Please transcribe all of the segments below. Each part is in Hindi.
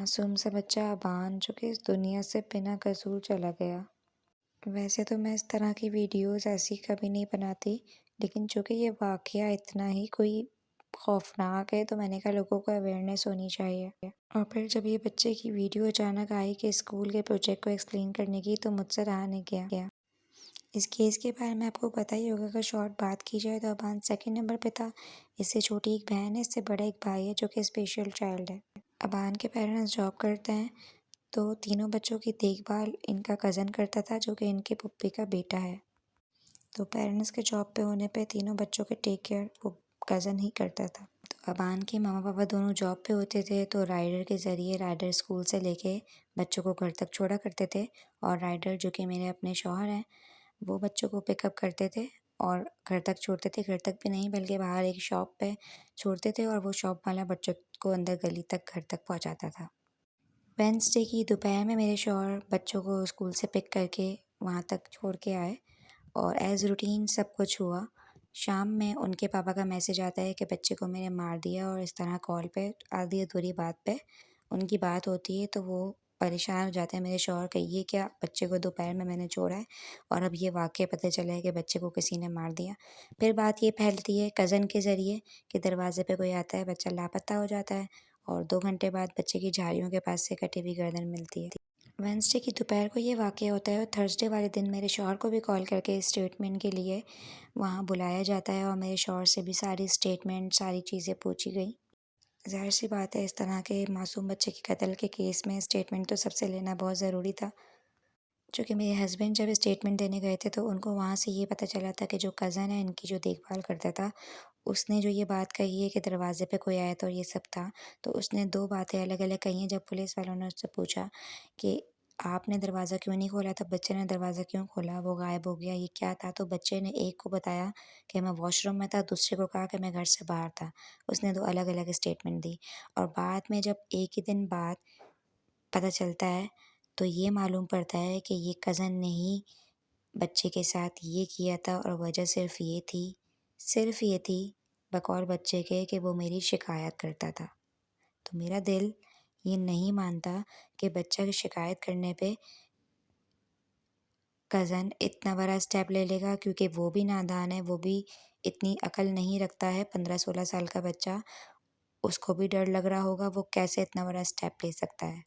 मासूम सा बच्चा अबान जो कि इस दुनिया से बिना कसूर चला गया। वैसे तो मैं इस तरह की वीडियोस ऐसी कभी नहीं बनाती, लेकिन चूँकि ये वाक़या इतना ही कोई खौफ़नाक है तो मैंने कहा लोगों को अवेयरनेस होनी चाहिए। और फिर जब ये बच्चे की वीडियो अचानक आई कि स्कूल के प्रोजेक्ट को एक्सप्लेन करने की, तो मुझसे रहा नहीं गया। इस केस के बारे में आपको पता ही होगा, अगर शॉर्ट बात की जाए तो अबान सेकंड नंबर पे था। इससे छोटी एक बहन है, इससे बड़ा एक भाई है जो कि स्पेशल चाइल्ड है। अबान के पेरेंट्स जॉब करते हैं, तो तीनों बच्चों की देखभाल इनका कज़न करता था जो कि इनकी पुप्पी का बेटा है। तो पेरेंट्स के जॉब पे होने पे तीनों बच्चों के टेक केयर वो कज़न ही करता था। तो अबान के मामा पापा दोनों जॉब पे होते थे, तो राइडर के ज़रिए राइडर स्कूल से लेके बच्चों को घर तक छोड़ा करते थे, और राइडर जो कि मेरे अपने शौहर हैं, वो बच्चों को पिकअप करते थे और घर तक छोड़ते थे। घर तक भी नहीं बल्कि बाहर एक शॉप पे छोड़ते थे, और वो शॉप वाला बच्चों को अंदर गली तक घर तक पहुँचाता था। वेडनेसडे की दोपहर में मेरे शौहर बच्चों को स्कूल से पिक करके वहाँ तक छोड़ के आए, और एज़ रूटीन सब कुछ हुआ। शाम में उनके पापा का मैसेज आता है कि बच्चे को मैंने मार दिया, और इस तरह कॉल पे आधी अधूरी बात पे उनकी बात होती है, तो वो परेशान हो जाते हैं मेरे शौहर कि ये क्या, बच्चे को दोपहर में मैंने छोड़ा है और अब ये वाक़या पता चला है कि बच्चे को किसी ने मार दिया। फिर बात ये फैलती है कज़न के ज़रिए कि दरवाज़े पे कोई आता है, बच्चा लापता हो जाता है, और 2 घंटे बाद बच्चे की झाड़ियों के पास से कटी हुई गर्दन मिलती है। वेडनेसडे की दोपहर को ये वाक़या होता है, और थर्सडे वाले दिन मेरे शौहर को भी कॉल करके स्टेटमेंट के लिए वहाँ बुलाया जाता है, और मेरे शौहर से भी सारी स्टेटमेंट, सारी चीज़ें पूछी गई। ज़ाहिर-सी बात है, इस तरह के मासूम बच्चे के कत्ल के केस में स्टेटमेंट तो सबसे लेना बहुत ज़रूरी था। चूँकि मेरे हस्बैंड जब स्टेटमेंट देने गए थे, तो उनको वहाँ से ये पता चला था कि जो कज़न है इनकी जो देखभाल करता था, उसने जो ये बात कही है कि दरवाज़े पे कोई आया था और ये सब था, तो उसने 2 बातें अलग-अलग कही हैं। जब पुलिस वालों ने उससे पूछा कि आपने दरवाज़ा क्यों नहीं खोला, तब बच्चे ने दरवाज़ा क्यों खोला, वो गायब हो गया, ये क्या था? तो बच्चे ने एक को बताया कि मैं वॉशरूम में था, दूसरे को कहा कि मैं घर से बाहर था। उसने 2 अलग-अलग स्टेटमेंट दी, और बाद में जब एक ही दिन बाद पता चलता है, तो ये मालूम पड़ता है कि ये कज़न ने ही बच्चे के साथ ये किया था, और वजह सिर्फ़ ये थी बकौल बच्चे के कि वो मेरी शिकायत करता था। तो मेरा दिल ये नहीं मानता कि बच्चा की शिकायत करने पे कज़न इतना बड़ा स्टेप ले लेगा, क्योंकि वो भी नादान है, वो भी इतनी अकल नहीं रखता है। 15-16 साल का बच्चा, उसको भी डर लग रहा होगा, वो कैसे इतना बड़ा स्टेप ले सकता है।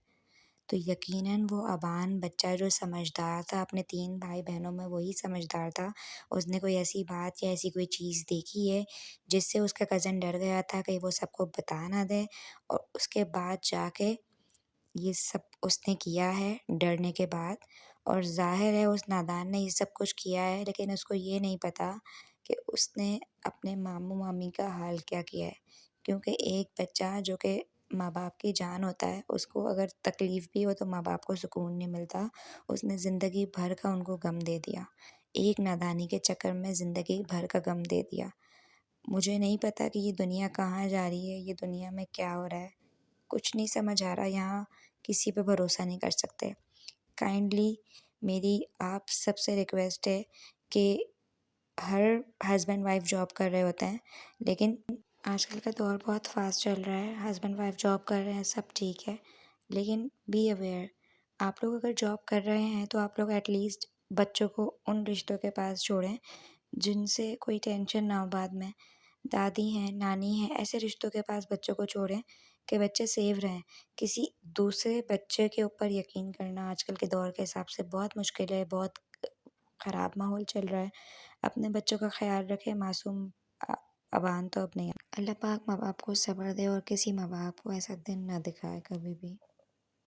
तो यकीनन वो अबान बच्चा जो समझदार था, अपने 3 भाई-बहनों में वही समझदार था। उसने कोई ऐसी बात या ऐसी कोई चीज़ देखी है, जिससे उसका कज़न डर गया था कहीं वो सबको बता ना दे, और उसके बाद जाके ये सब उसने किया है डरने के बाद। और ज़ाहिर है उस नादान ने ये सब कुछ किया है, लेकिन उसको ये नहीं पता कि उसने अपने मामू-मामी का हाल क्या किया है। क्योंकि एक बच्चा जो कि माँ-बाप की जान होता है, उसको अगर तकलीफ़ भी हो तो माँ-बाप को सुकून नहीं मिलता। उसने ज़िंदगी भर का उनको गम दे दिया। एक नादानी के चक्कर में ज़िंदगी भर का गम दे दिया। मुझे नहीं पता कि ये दुनिया कहाँ जा रही है, ये दुनिया में क्या हो रहा है? कुछ नहीं समझ आ रहा, यहाँ किसी पे भरोसा नहीं कर सकते। काइंडली मेरी आप सबसे रिक्वेस्ट है कि हर हस्बैंड वाइफ जॉब कर रहे होते हैं, लेकिन आजकल का दौर बहुत फ़ास्ट चल रहा है। हस्बैंड वाइफ जॉब कर रहे हैं, सब ठीक है, लेकिन बी अवेयर। आप लोग अगर जॉब कर रहे हैं तो आप लोग एटलीस्ट बच्चों को उन रिश्तों के पास छोड़ें जिनसे कोई टेंशन ना हो बाद में। दादी हैं, नानी हैं, ऐसे रिश्तों के पास बच्चों को छोड़ें कि बच्चे सेफ रहें। किसी दूसरे बच्चे के ऊपर यकीन करना आजकल के दौर के हिसाब से बहुत मुश्किल है, बहुत ख़राब माहौल चल रहा है। अपने बच्चों का ख़्याल रखें, मासूम अ, अबान तो अब नहीं। अल्लाह पाक माँ-बाप को सब्र दे, और किसी माँ-बाप को ऐसा दिन ना दिखाए कभी भी।